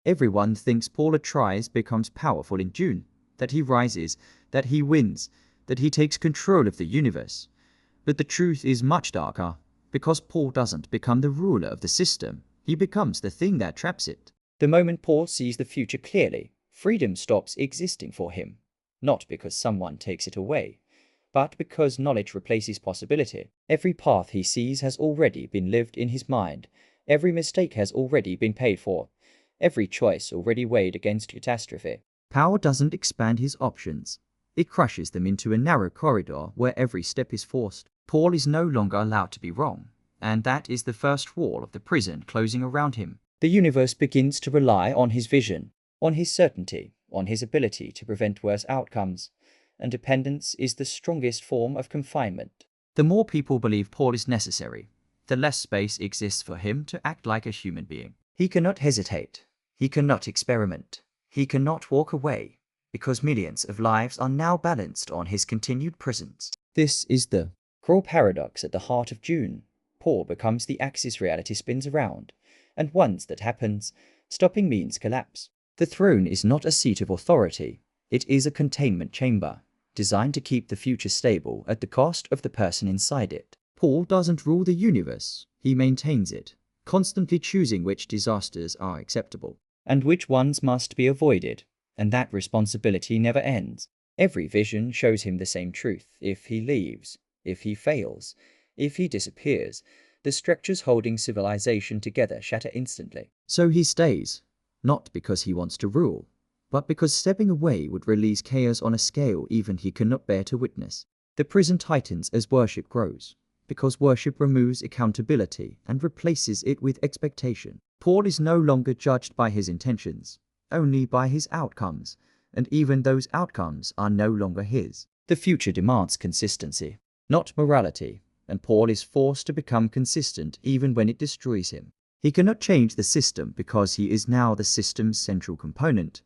Everyone thinks Paul Atreides becomes powerful in Dune, that he rises, that he wins, that he takes control of the universe. But the truth is much darker, because Paul doesn't become the ruler of the system, he becomes the thing that traps it. The moment Paul sees the future clearly, freedom stops existing for him, not because someone takes it away, but because knowledge replaces possibility. Every path he sees has already been lived in his mind, every mistake has already been paid for, every choice already weighed against catastrophe. Power doesn't expand his options. It crushes them into a narrow corridor where every step is forced. Paul is no longer allowed to be wrong, and that is the first wall of the prison closing around him. The universe begins to rely on his vision, on his certainty, on his ability to prevent worse outcomes, and dependence is the strongest form of confinement. The more people believe Paul is necessary, the less space exists for him to act like a human being. He cannot hesitate, he cannot experiment, he cannot walk away, because millions of lives are now balanced on his continued presence. This is the cruel paradox at the heart of Dune. Paul becomes the axis reality spins around, and once that happens, stopping means collapse. The throne is not a seat of authority, it is a containment chamber, designed to keep the future stable at the cost of the person inside it. Paul doesn't rule the universe, he maintains it, constantly choosing which disasters are acceptable, and which ones must be avoided, and that responsibility never ends. Every vision shows him the same truth. If he leaves, if he fails, if he disappears, the structures holding civilization together shatter instantly. So he stays, not because he wants to rule, but because stepping away would release chaos on a scale even he cannot bear to witness. The prison tightens as worship grows, because worship removes accountability and replaces it with expectation. Paul is no longer judged by his intentions, only by his outcomes, and even those outcomes are no longer his. The future demands consistency, not morality, and Paul is forced to become consistent even when it destroys him. He cannot change the system because he is now the system's central component,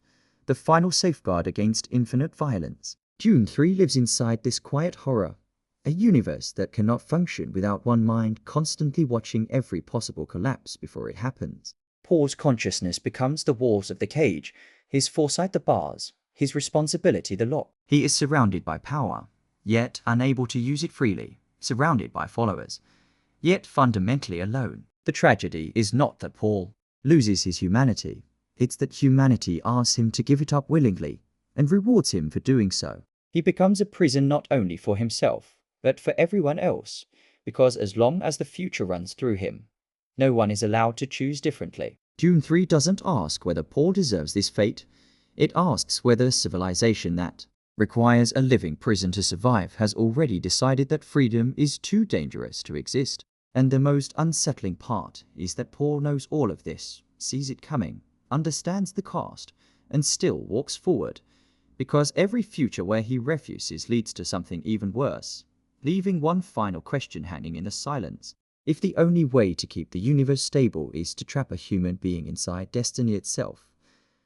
the final safeguard against infinite violence. Dune 3 lives inside this quiet horror, a universe that cannot function without one mind constantly watching every possible collapse before it happens. Paul's consciousness becomes the walls of the cage, his foresight the bars, his responsibility the lock. He is surrounded by power, yet unable to use it freely, surrounded by followers, yet fundamentally alone. The tragedy is not that Paul loses his humanity, it's that humanity asks him to give it up willingly, and rewards him for doing so. He becomes a prison not only for himself, but for everyone else, because as long as the future runs through him, no one is allowed to choose differently. Dune 3 doesn't ask whether Paul deserves this fate, it asks whether a civilization that requires a living prison to survive has already decided that freedom is too dangerous to exist. And the most unsettling part is that Paul knows all of this, sees it coming, understands the cost, and still walks forward, because every future where he refuses leads to something even worse, leaving one final question hanging in the silence. If the only way to keep the universe stable is to trap a human being inside destiny itself,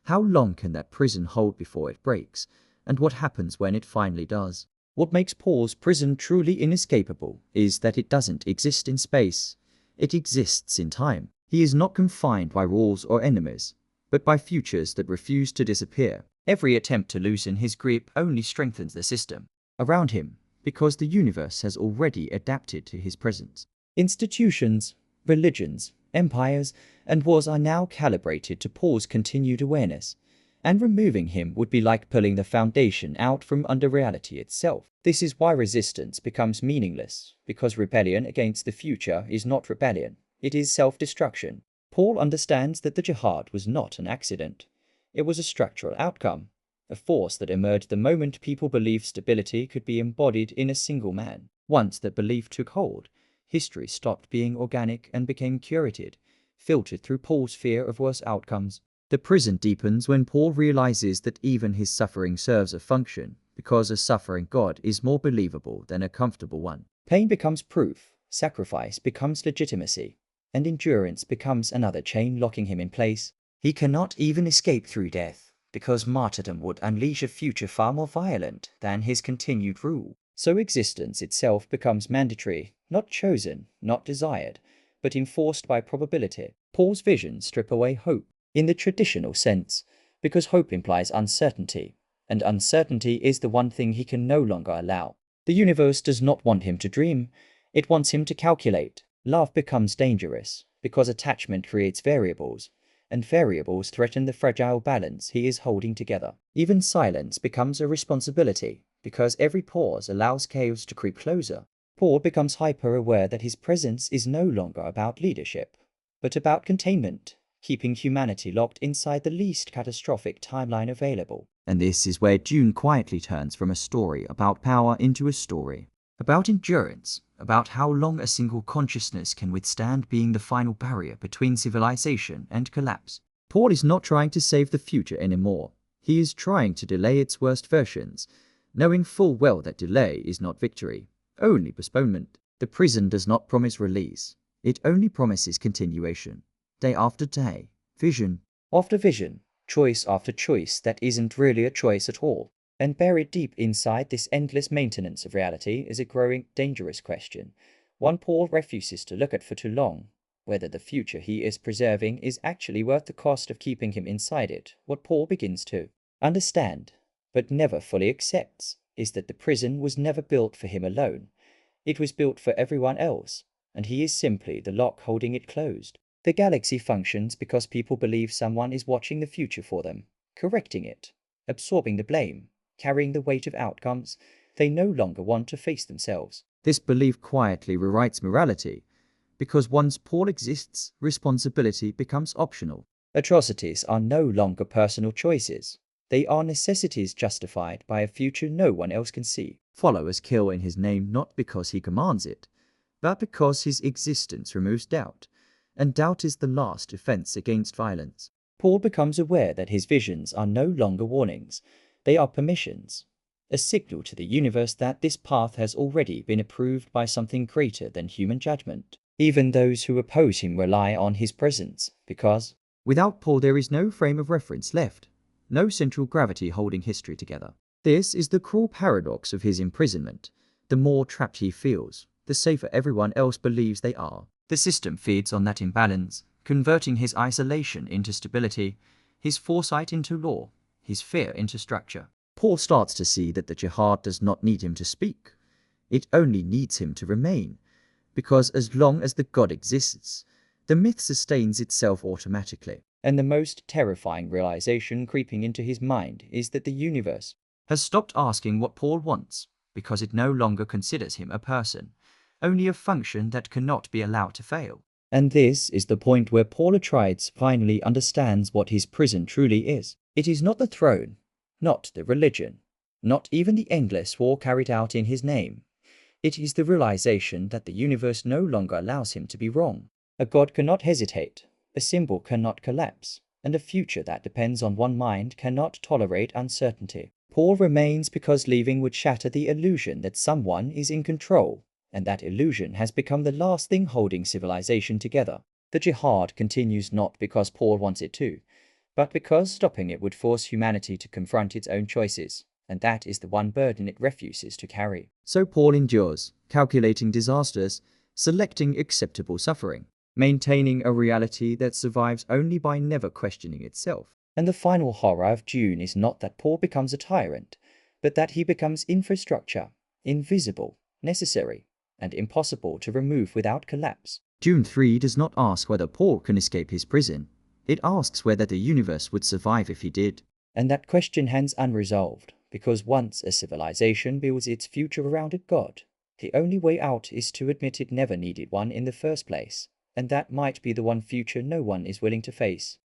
how long can that prison hold before it breaks, and what happens when it finally does? What makes Paul's prison truly inescapable is that it doesn't exist in space, it exists in time. He is not confined by rules or enemies, but by futures that refuse to disappear. Every attempt to loosen his grip only strengthens the system around him, because the universe has already adapted to his presence. Institutions, religions, empires, and wars are now calibrated to Paul's continued awareness, and removing him would be like pulling the foundation out from under reality itself. This is why resistance becomes meaningless, because rebellion against the future is not rebellion, it is self-destruction. Paul understands that the Jihad was not an accident. It was a structural outcome, a force that emerged the moment people believed stability could be embodied in a single man. Once that belief took hold, history stopped being organic and became curated, filtered through Paul's fear of worse outcomes. The prison deepens when Paul realizes that even his suffering serves a function, because a suffering God is more believable than a comfortable one. Pain becomes proof, sacrifice becomes legitimacy, and endurance becomes another chain locking him in place. He cannot even escape through death, because martyrdom would unleash a future far more violent than his continued rule. So existence itself becomes mandatory, not chosen, not desired, but enforced by probability. Paul's visions strip away hope. in the traditional sense, because hope implies uncertainty, and uncertainty is the one thing he can no longer allow. The universe does not want him to dream, it wants him to calculate. Love becomes dangerous, because attachment creates variables, and variables threaten the fragile balance he is holding together. Even silence becomes a responsibility, because every pause allows chaos to creep closer. Paul becomes hyper-aware that his presence is no longer about leadership, but about containment, keeping humanity locked inside the least catastrophic timeline available. And this is where Dune quietly turns from a story about power into a story about endurance, about how long a single consciousness can withstand being the final barrier between civilization and collapse. Paul is not trying to save the future anymore. He is trying to delay its worst versions, knowing full well that delay is not victory, only postponement. The prison does not promise release. It only promises continuation. Day after day, vision after vision, choice after choice that isn't really a choice at all. And buried deep inside this endless maintenance of reality is a growing, dangerous question, one Paul refuses to look at for too long, whether the future he is preserving is actually worth the cost of keeping him inside it. What Paul begins to understand, but never fully accepts, is that the prison was never built for him alone. It was built for everyone else, and he is simply the lock holding it closed. The galaxy functions because people believe someone is watching the future for them, correcting it, absorbing the blame, carrying the weight of outcomes they no longer want to face themselves. This belief quietly rewrites morality, because once Paul exists, responsibility becomes optional. Atrocities are no longer personal choices. They are necessities justified by a future no one else can see. Followers kill in his name not because he commands it, but because his existence removes doubt, and doubt is the last defense against violence. Paul becomes aware that his visions are no longer warnings. They are permissions, a signal to the universe that this path has already been approved by something greater than human judgment. Even those who oppose him rely on his presence, because without Paul there is no frame of reference left, no central gravity holding history together. This is the cruel paradox of his imprisonment. The more trapped he feels, the safer everyone else believes they are. The system feeds on that imbalance, converting his isolation into stability, his foresight into law, his fear into structure. Paul starts to see that the Jihad does not need him to speak. It only needs him to remain, because as long as the God exists, the myth sustains itself automatically. And the most terrifying realization creeping into his mind is that the universe has stopped asking what Paul wants, because it no longer considers him a person, only a function that cannot be allowed to fail. And this is the point where Paul Atreides finally understands what his prison truly is. It is not the throne, not the religion, not even the endless war carried out in his name. It is the realization that the universe no longer allows him to be wrong. A god cannot hesitate, a symbol cannot collapse, and a future that depends on one mind cannot tolerate uncertainty. Paul remains because leaving would shatter the illusion that someone is in control, and that illusion has become the last thing holding civilization together. The Jihad continues not because Paul wants it to, but because stopping it would force humanity to confront its own choices, and that is the one burden it refuses to carry. So Paul endures, calculating disasters, selecting acceptable suffering, maintaining a reality that survives only by never questioning itself. And the final horror of Dune is not that Paul becomes a tyrant, but that he becomes infrastructure, invisible, necessary, and impossible to remove without collapse. Dune 3 does not ask whether Paul can escape his prison. It asks whether the universe would survive if he did. And that question hangs unresolved, because once a civilization builds its future around a god, the only way out is to admit it never needed one in the first place, and that might be the one future no one is willing to face.